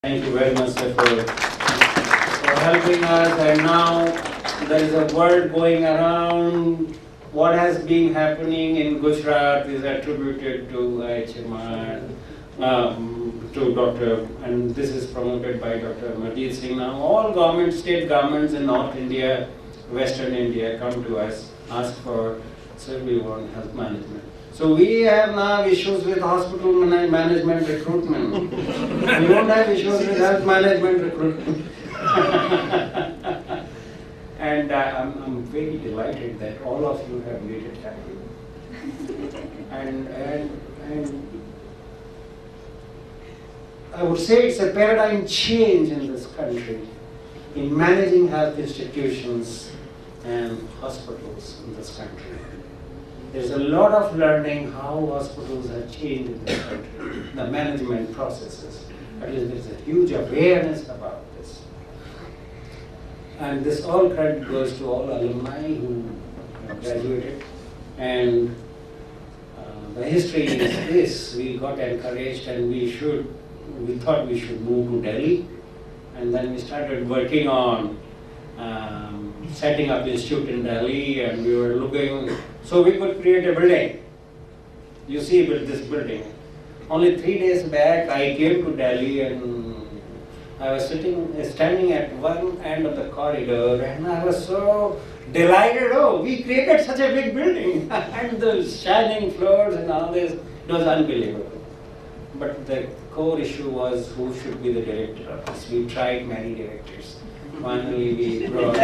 Thank you very much, sir, for helping us. And now there is a word going around. What has been happening in Gujarat is attributed to IIHMR, to Dr. and this is promoted by Dr. Amarjeet Singh. Now all governments, state governments in North India, Western India come to us, ask for, sir, we want health management. So we have now issues with hospital management recruitment. We don't have issues with health management recruitment. And I'm very delighted that all of you have made it happen. And I would say it's a paradigm change in this country in managing health institutions and hospitals in this country. There's a lot of learning how hospitals have changed in this country, the management processes. But there's a huge awareness about this. And this all credit goes to all alumni who have graduated. And the history is this: we got encouraged and we thought we should move to Delhi. And then we started working on setting up the institute in Delhi, and we were looking, so we could create a building. You see with this building. Only 3 days back I came to Delhi and I was standing at one end of the corridor, and I was so delighted. Oh, we created such a big building and the shining floors and all this. It was unbelievable. But the core issue was who should be the director of this. We tried many directors. Finally, we brought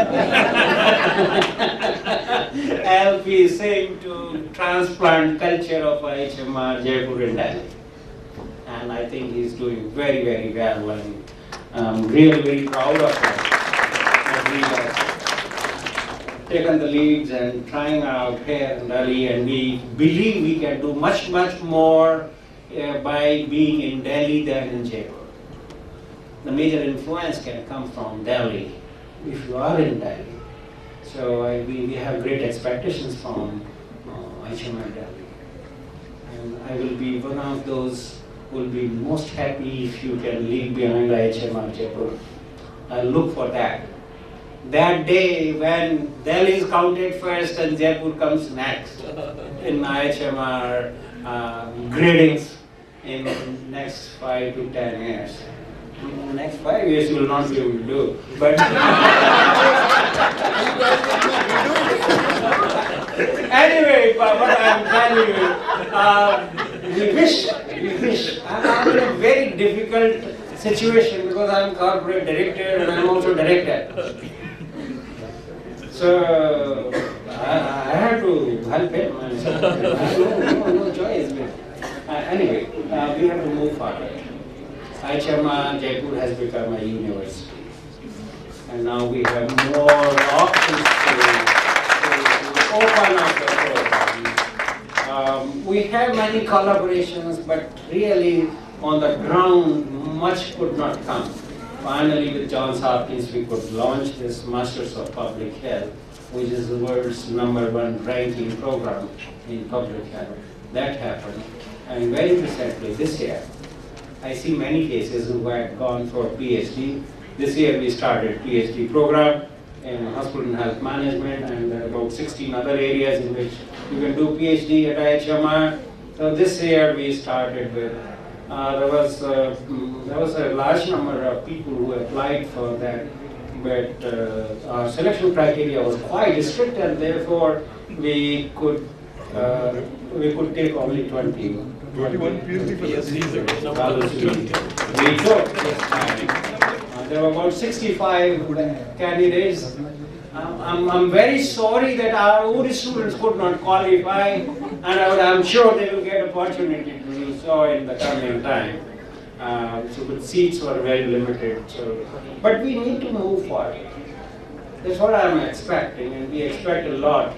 LP Singh to transplant culture of IIHMR Jaipur and Delhi. And I think he's doing very, very well, and I'm really very proud of him. He has taken the leads and trying out here in Delhi, and we believe we can do much, much more by being in Delhi than in Jaipur. The major influence can come from Delhi, if you are in Delhi. So we have great expectations from IIHMR Delhi. And I will be one of those who will be most happy if you can leave behind IIHMR Jaipur. I'll look for that. That day when Delhi is counted first and Jaipur comes next in IIHMR gradings in the next 5 to 10 years. In the next 5 years you will not be able to do. But anyway, what I'm telling you, we wish. I'm in a very difficult situation because I'm corporate director and I'm also director. So I had to help him. I had no choice. Anyway, we have to move forward. IIHMR Jaipur has become a university, and now we have more options to open up the program. We have many collaborations, but really on the ground much could not come. Finally, with Johns Hopkins, we could launch this Masters of Public Health, which is the world's #1 ranking program in public health. That happened, and very recently, this year, I see many cases who had gone for PhD. This year we started PhD program in hospital and health management, and there are about 16 other areas in which you can do PhD at IIHMR. So this year we started with, there was a large number of people who applied for that, but our selection criteria was quite strict, and therefore we could take only 21 PhD we took this time. There were about 65 candidates. I'm very sorry that our own students could not qualify, and I'm sure they will get opportunity to do so in the coming time. So the seats were very limited. But we need to move forward. That's what I'm expecting, and we expect a lot.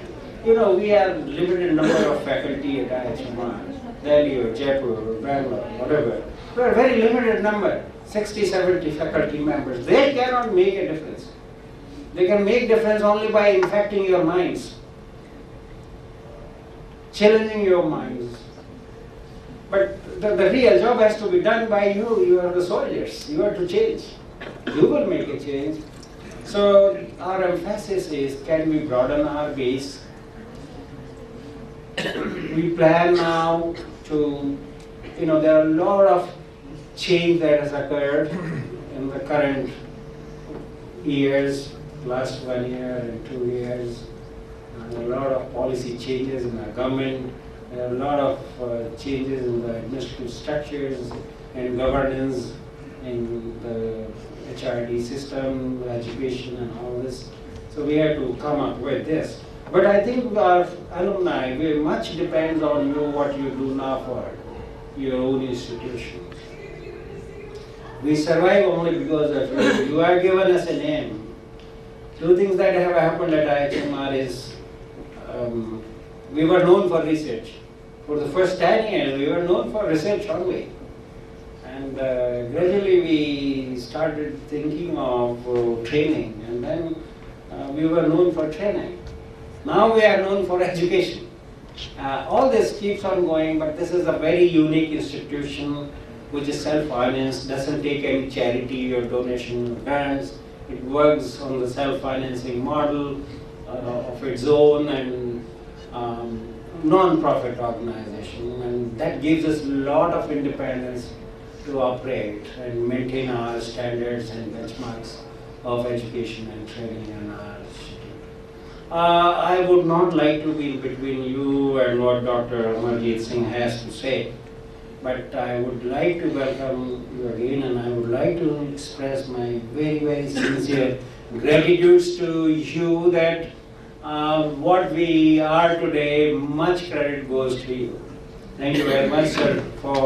You know, we have limited number of faculty at IIHMR. Delhi or Jaipur or Bangalore, whatever. We're a very limited number, 60, 70 faculty members. They cannot make a difference. They can make difference only by infecting your minds, challenging your minds. But the real job has to be done by you. You are the soldiers. You are to change. You will make a change. So our emphasis is, can we broaden our base? We plan now to, there are a lot of change that has occurred in the current years, last 1 year and 2 years. A lot of policy changes in our government. There are a lot of changes in the administrative structures and governance in the HRD system, education and all this. So we have to come up with this. But I think our alumni, very much depends on you, what you do now for your own institution. We survive only because of you. You have given us a name. Two things that have happened at IIHMR is, we were known for research. For the first 10 years, we were known for research only. And gradually we started thinking of training, and then we were known for training. Now we are known for education. All this keeps on going, but this is a very unique institution which is self-financed, doesn't take any charity or donation grants. It works on the self-financing model of its own, and non-profit organization, and that gives us a lot of independence to operate and maintain our standards and benchmarks of education and training in our institute. I would not like to be between you and what Dr. Amarjit Singh has to say, but I would like to welcome you again, and I would like to express my very, very sincere gratitude to you that what we are today, much credit goes to you. Thank you very much, sir, for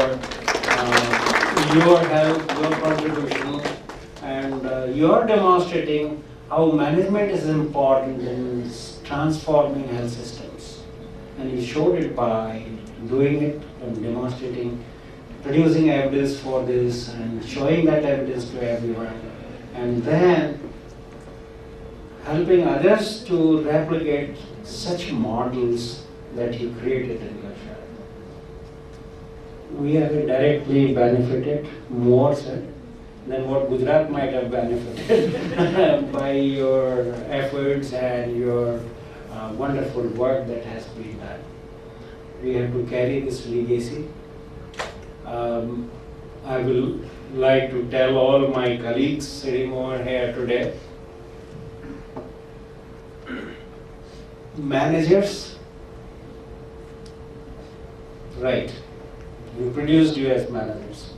your help, your contribution, and you're demonstrating how management is important in transforming health systems. And you showed it by doing it and demonstrating, producing evidence for this and showing that evidence to everyone, and then helping others to replicate such models that you created in your child. We have directly benefited more, sir, than what Gujarat might have benefited by your efforts and your wonderful work that has been done. We have to carry this legacy. I will like to tell all my colleagues sitting over here today, managers, right, we produced you as managers,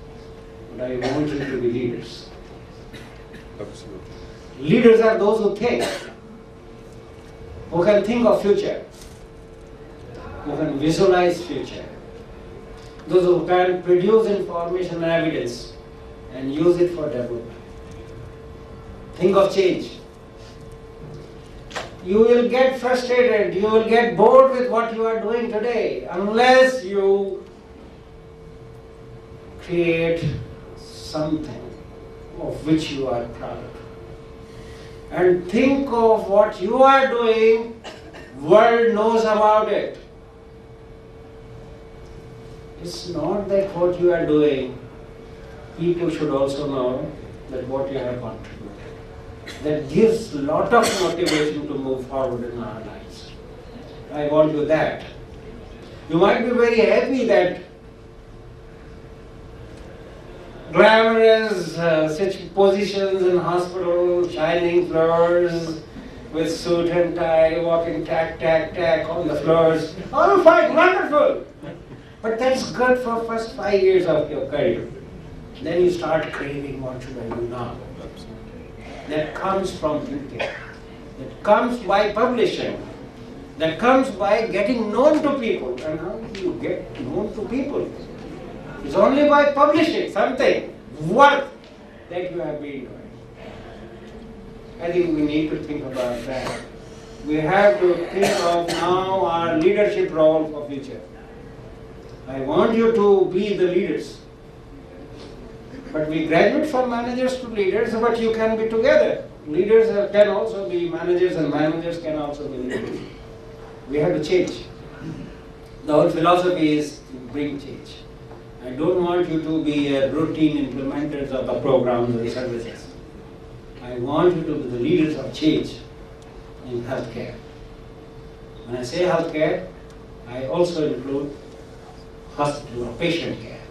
but I want you to be leaders. Absolutely. Leaders are those who think, who can think of future, who can visualize future, those who can produce information and evidence and use it for development. Think of change. You will get frustrated, you will get bored with what you are doing today unless you create something of which you are proud. And think of what you are doing, world knows about it. It's not that what you are doing, people should also know that what you have contributed. That gives a lot of motivation to move forward in our lives. I want you that. You might be very happy that glamorous such positions in hospital, shining floors, with suit and tie, walking tack, tack, tack on the floors. All fine, wonderful. But that's good for first 5 years of your career. Then you start craving, what should I do now? That comes from thinking. That comes by publishing. That comes by getting known to people. And how do you get known to people? It's only by publishing something worth that you have been doing. I think we need to think about that. We have to think of now our leadership role for future. I want you to be the leaders. But we graduate from managers to leaders, but you can be together. Leaders can also be managers, and managers can also be leaders. We have to change. The whole philosophy is to bring change. I don't want you to be a routine implementers of the programs and services. I want you to be the leaders of change in healthcare. When I say healthcare, I also include hospital or patient care,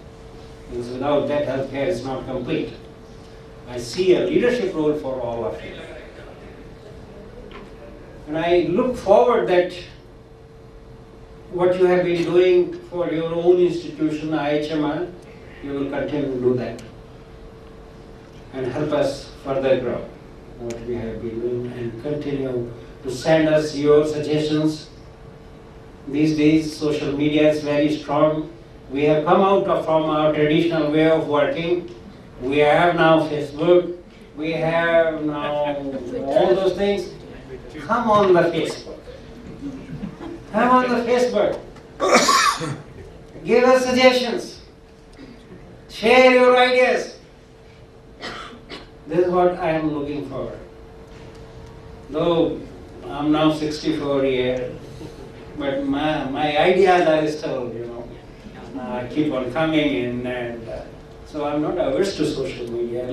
because without that, healthcare is not complete. I see a leadership role for all of you. And I look forward that what you have been doing for your own institution, IIHMR, you will continue to do that and help us further grow what we have been doing, and continue to send us your suggestions. These days, social media is very strong. We have come out from our traditional way of working. We have now Facebook. We have now all those things. Come on the Facebook. Come on the Facebook. Give us suggestions. Share your ideas. This is what I am looking for. Though I'm now 64 years, but my ideas are still, keep on coming in, and so I'm not averse to social media.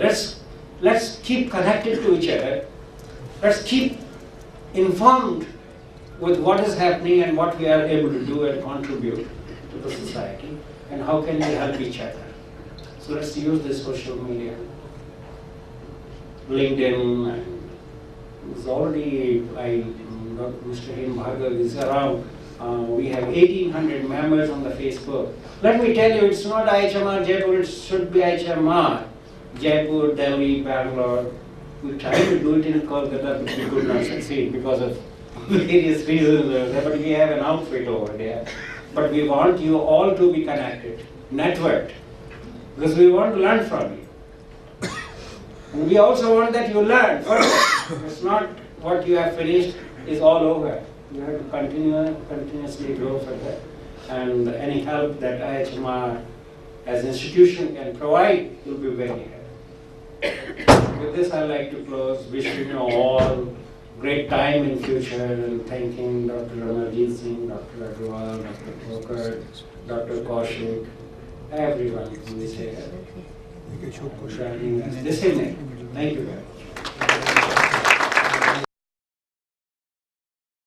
Let's keep connected to each other. Let's keep informed with what is happening and what we are able to do and contribute to the society, and how can we help each other. So let's use this social media. LinkedIn, and it's already, Mr. IIHMR is around. We have 1,800 members on the Facebook. Let me tell you, it's not IIHMR Jaipur, it should be IIHMR Jaipur, Delhi, Bangalore. We tried to do it in Kolkata, but we could not succeed because of various reasons. But we have an outfit over there. But we want you all to be connected, networked, because we want to learn from you. And we also want that you learn further. It's not what you have finished is all over. You have to continuously grow further. And any help that IIHMR as an institution can provide will be very helpful. With this, I'd like to close, wishing you all great time in future, and thanking Dr. Ramarjit Singh, Dr. Agrawal, Dr. Kokar, Dr. Kaushik, everyone who is here. This evening. Thank you very much.